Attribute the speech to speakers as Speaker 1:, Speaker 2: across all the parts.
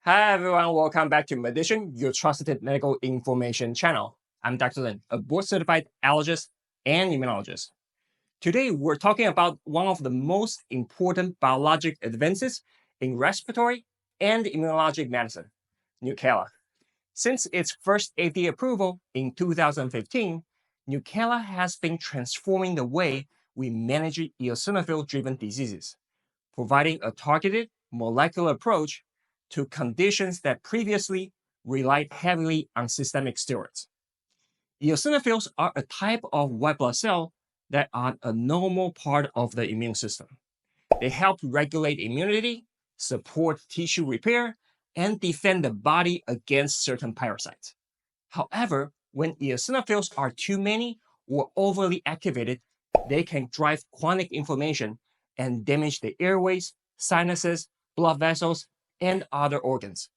Speaker 1: Hi everyone, welcome back to Medician, your trusted medical information channel. I'm Dr. Lin, a board-certified allergist and immunologist. Today, we're talking about one of the most important biologic advances in respiratory and immunologic medicine, Nucala. Since its first FDA approval in 2015, Nucala has been transforming the way we manage eosinophil-driven diseases, providing a targeted molecular approach to conditions that previously relied heavily on systemic steroids. Eosinophils are a type of white blood cell that are a normal part of the immune system. They help regulate immunity, support tissue repair, and defend the body against certain parasites. However, when eosinophils are too many or overly activated, they can drive chronic inflammation and damage the airways, sinuses, blood vessels, and other organs,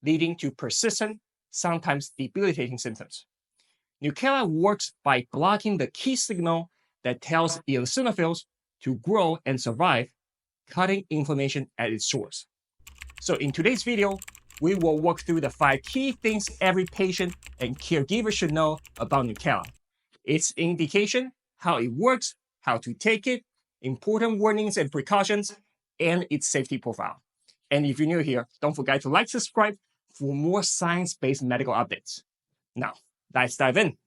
Speaker 1: leading to persistent, sometimes debilitating symptoms. Nucala works by blocking the key signal that tells eosinophils to grow and survive, cutting inflammation at its source. So in today's video, we will walk through the 5 key things every patient and caregiver should know about Nucala. Its indication, how it works, how to take it, important warnings and precautions, and its safety profile. And if you're new here, don't forget to like, subscribe for more science-based medical updates. Now, let's dive in.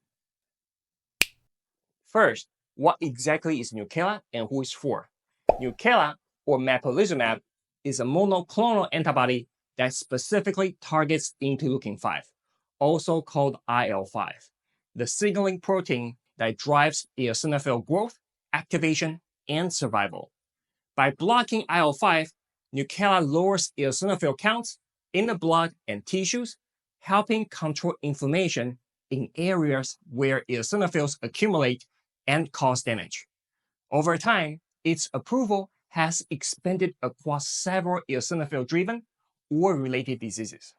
Speaker 1: First, what exactly is Nucala and who is for? Nucala, or Mepolizumab, is a monoclonal antibody that specifically targets interleukin-5, also called IL-5, the signaling protein that drives eosinophil growth, activation, and survival. By blocking IL-5, Nucala lowers eosinophil counts in the blood and tissues, helping control inflammation in areas where eosinophils accumulate and cause damage. Over time, its approval has expanded across several eosinophil-driven or related diseases.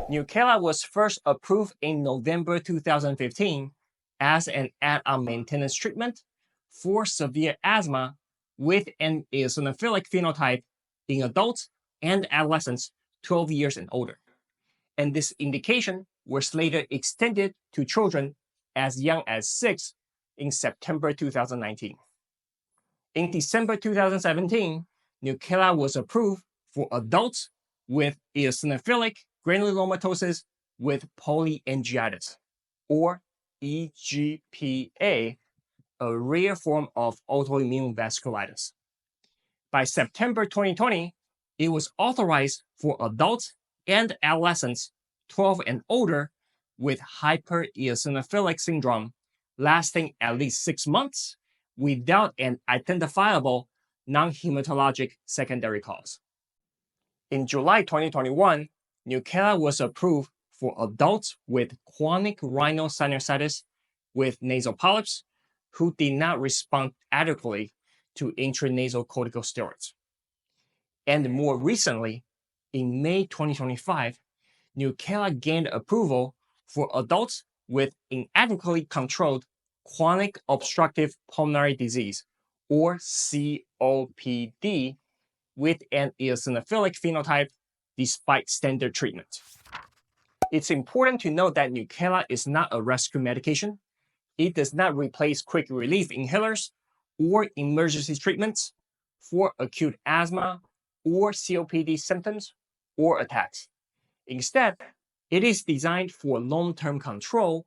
Speaker 1: Nucala was first approved in November 2015 as an add-on maintenance treatment for severe asthma with an eosinophilic phenotype in adults and adolescents 12 years and older. And this indication was later extended to children as young as 6 in September 2019. In December 2017, Nucala was approved for adults with eosinophilic granulomatosis with polyangiitis, or EGPA, a rare form of autoimmune vasculitis. By September 2020, it was authorized for adults and adolescents 12 and older with hypereosinophilic syndrome lasting at least 6 months without an identifiable non-hematologic secondary cause. In July 2021, Nucala was approved for adults with chronic rhinosinusitis with nasal polyps who did not respond adequately to intranasal corticosteroids. And more recently, in May 2025, Nucala gained approval for adults with inadequately controlled chronic obstructive pulmonary disease, or COPD, with an eosinophilic phenotype despite standard treatment. It's important to note that Nucala is not a rescue medication. It does not replace quick relief inhalers or emergency treatments for acute asthma or COPD symptoms or attacks. Instead, it is designed for long-term control,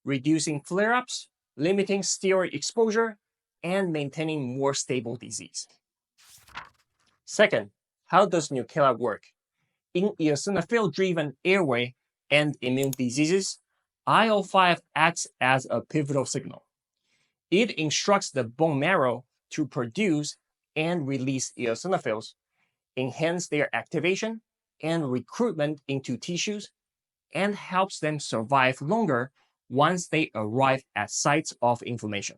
Speaker 1: reducing flare-ups, limiting steroid exposure, and maintaining more stable disease. Second, how does Nucala work? In eosinophil-driven airway and immune diseases, IL-5 acts as a pivotal signal. It instructs the bone marrow to produce and release eosinophils, enhance their activation and recruitment into tissues, and helps them survive longer once they arrive at sites of inflammation.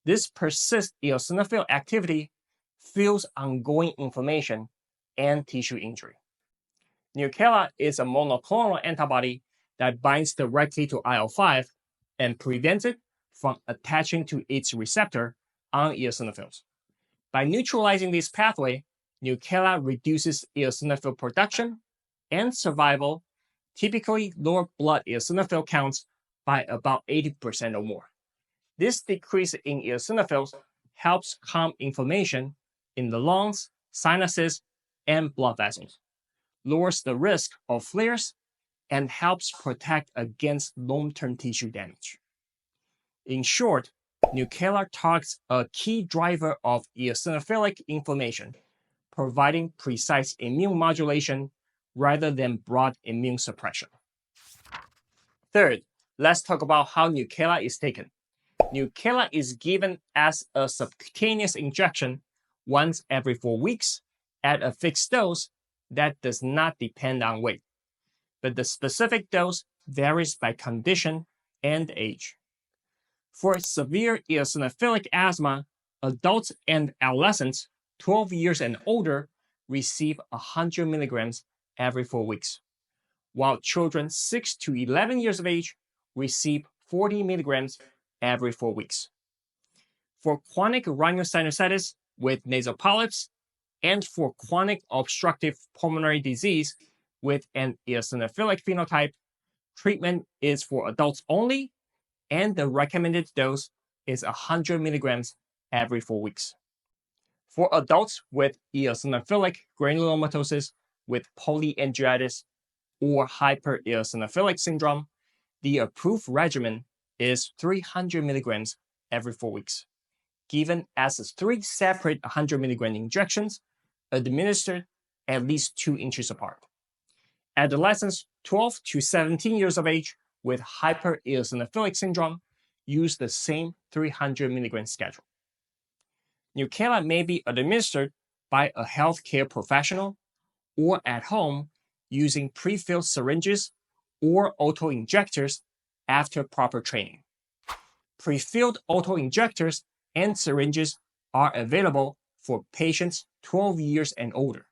Speaker 1: This persists eosinophil activity fuels ongoing inflammation and tissue injury. Nucala is a monoclonal antibody that binds directly to IL-5 and prevents it from attaching to its receptor on eosinophils. By neutralizing this pathway, Nucala reduces eosinophil production and survival typically lower blood eosinophil counts by about 80% or more. This decrease in eosinophils helps calm inflammation in the lungs, sinuses, and blood vessels, lowers the risk of flares, and helps protect against long-term tissue damage. In short, Nucala targets a key driver of eosinophilic inflammation, providing precise immune modulation rather than broad immune suppression. Third, let's talk about how Nucala is taken. Nucala is given as a subcutaneous injection once every 4 weeks at a fixed dose that does not depend on weight, but the specific dose varies by condition and age. For severe eosinophilic asthma, adults and adolescents 12 years and older receive 100 milligrams every 4 weeks, while children 6 to 11 years of age receive 40 milligrams every 4 weeks. For chronic rhinosinusitis with nasal polyps and for chronic obstructive pulmonary disease with an eosinophilic phenotype, treatment is for adults only, and the recommended dose is 100 milligrams every 4 weeks. For adults with eosinophilic granulomatosis with polyangiitis or hypereosinophilic syndrome, the approved regimen is 300 milligrams every 4 weeks, given as 3 separate 100 milligram injections administered at least 2 inches apart. Adolescents 12 to 17 years of age with hypereosinophilic syndrome use the same 300 milligram schedule. Nucala may be administered by a healthcare professional or at home using pre-filled syringes or auto-injectors after proper training. Pre-filled auto-injectors and syringes are available for patients 12 years and older.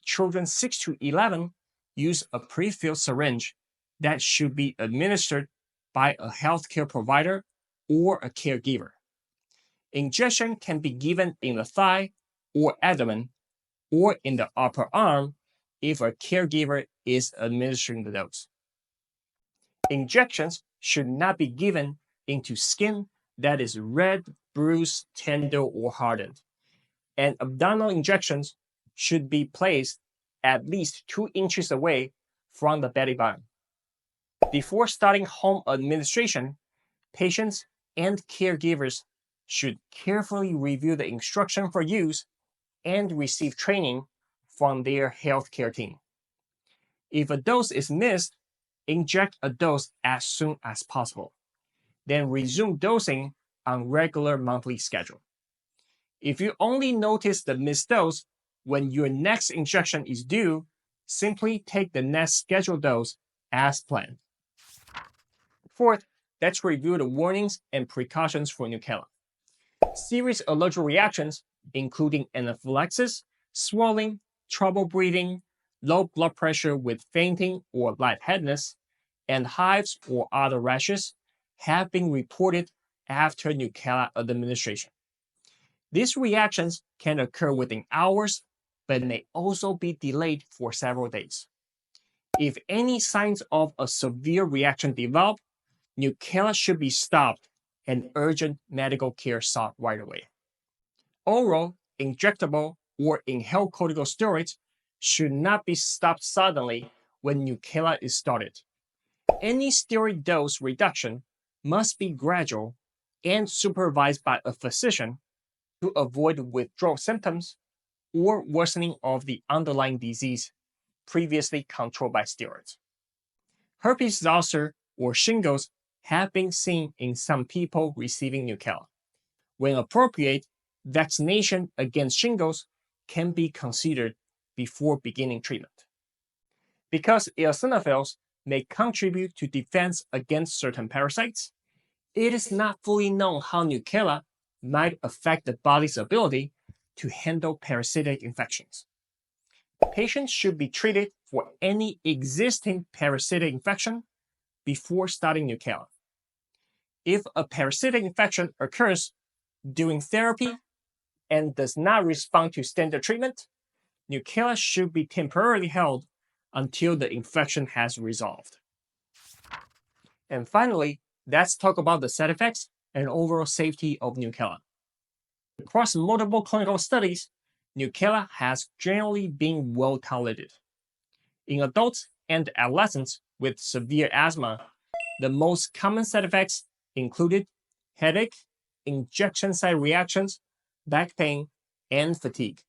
Speaker 1: Children 6 to 11 use a pre-filled syringe that should be administered by a healthcare provider or a caregiver. Injection can be given in the thigh or abdomen or in the upper arm if a caregiver is administering the dose. Injections should not be given into skin that is red, bruised, tender, or hardened, and abdominal injections should be placed at least 2 inches away from the belly button. Before starting home administration, patients and caregivers should carefully review the instruction for use and receive training from their healthcare team. If a dose is missed, inject a dose as soon as possible. Then resume dosing on regular monthly schedule. If you only notice the missed dose when your next injection is due, simply take the next scheduled dose as planned. Fourth, let's review the warnings and precautions for Nucala. Serious allergic reactions, including anaphylaxis, swelling, trouble breathing, low blood pressure with fainting or lightheadedness, and hives or other rashes, have been reported after Nucala administration. These reactions can occur within hours, but may also be delayed for several days. If any signs of a severe reaction develop, Nucala should be stopped and urgent medical care sought right away. Oral, injectable, or inhaled corticosteroids should not be stopped suddenly when Nucala is started. Any steroid dose reduction must be gradual and supervised by a physician to avoid withdrawal symptoms or worsening of the underlying disease previously controlled by steroids. Herpes zoster or shingles have been seen in some people receiving Nucala. When appropriate, vaccination against shingles can be considered before beginning treatment. Because eosinophils may contribute to defense against certain parasites, it is not fully known how Nucala might affect the body's ability to handle parasitic infections. Patients should be treated for any existing parasitic infection before starting Nucala. If a parasitic infection occurs during therapy and does not respond to standard treatment, Nucala should be temporarily held until the infection has resolved. And finally, let's talk about the side effects and overall safety of Nucala. Across multiple clinical studies, Nucala has generally been well tolerated. In adults and adolescents with severe asthma, the most common side effects included headache, injection site reactions, back pain, and fatigue.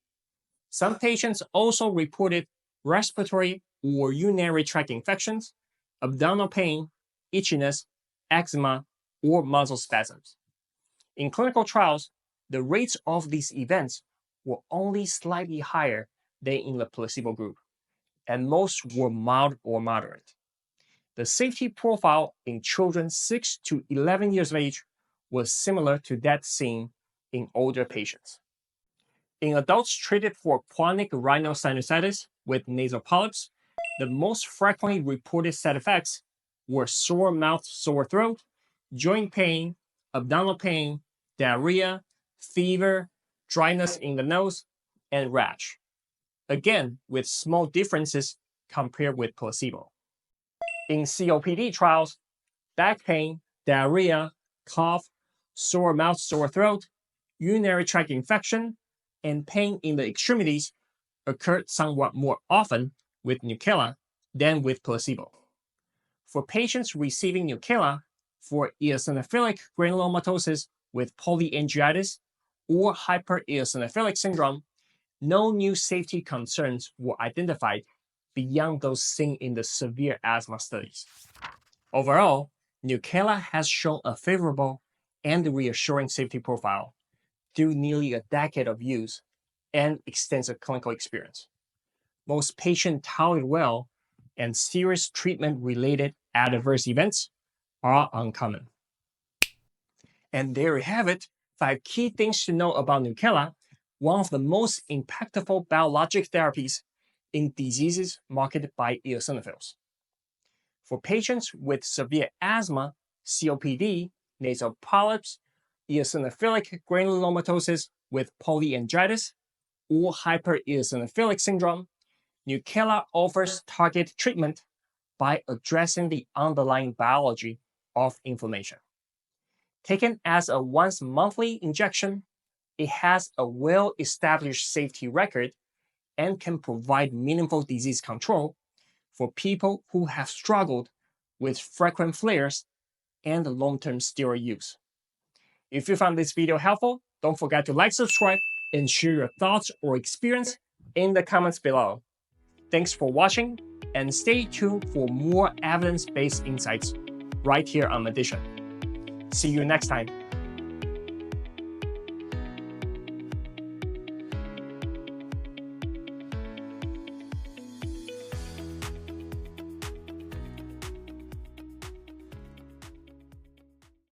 Speaker 1: Some patients also reported respiratory or urinary tract infections, abdominal pain, itchiness, eczema, or muscle spasms. In clinical trials, the rates of these events were only slightly higher than in the placebo group, and most were mild or moderate. The safety profile in children 6 to 11 years of age was similar to that seen in older patients. In adults treated for chronic rhinosinusitis with nasal polyps, the most frequently reported side effects were sore mouth, sore throat, joint pain, abdominal pain, diarrhea, fever, dryness in the nose, and rash. Again, with small differences compared with placebo. In COPD trials, back pain, diarrhea, cough, sore mouth, sore throat, urinary tract infection, and pain in the extremities occurred somewhat more often with Nucala than with placebo. For patients receiving Nucala for eosinophilic granulomatosis with polyangiitis or hypereosinophilic syndrome, no new safety concerns were identified beyond those seen in the severe asthma studies. Overall, Nucala has shown a favorable and reassuring safety profile through nearly a decade of use and extensive clinical experience. Most patients tolerate well, and serious treatment-related adverse events are uncommon. And there you have it, 5 key things to know about Nucala, one of the most impactful biologic therapies in diseases marked by eosinophils. For patients with severe asthma, COPD, nasal polyps, eosinophilic granulomatosis with polyangiitis, or hypereosinophilic syndrome, Nucala offers targeted treatment by addressing the underlying biology of inflammation. Taken as a once-monthly injection, it has a well-established safety record and can provide meaningful disease control for people who have struggled with frequent flares and long-term steroid use. If you found this video helpful, don't forget to like, subscribe, and share your thoughts or experience in the comments below. Thanks for watching, and stay tuned for more evidence-based insights right here on Medician. See you next time.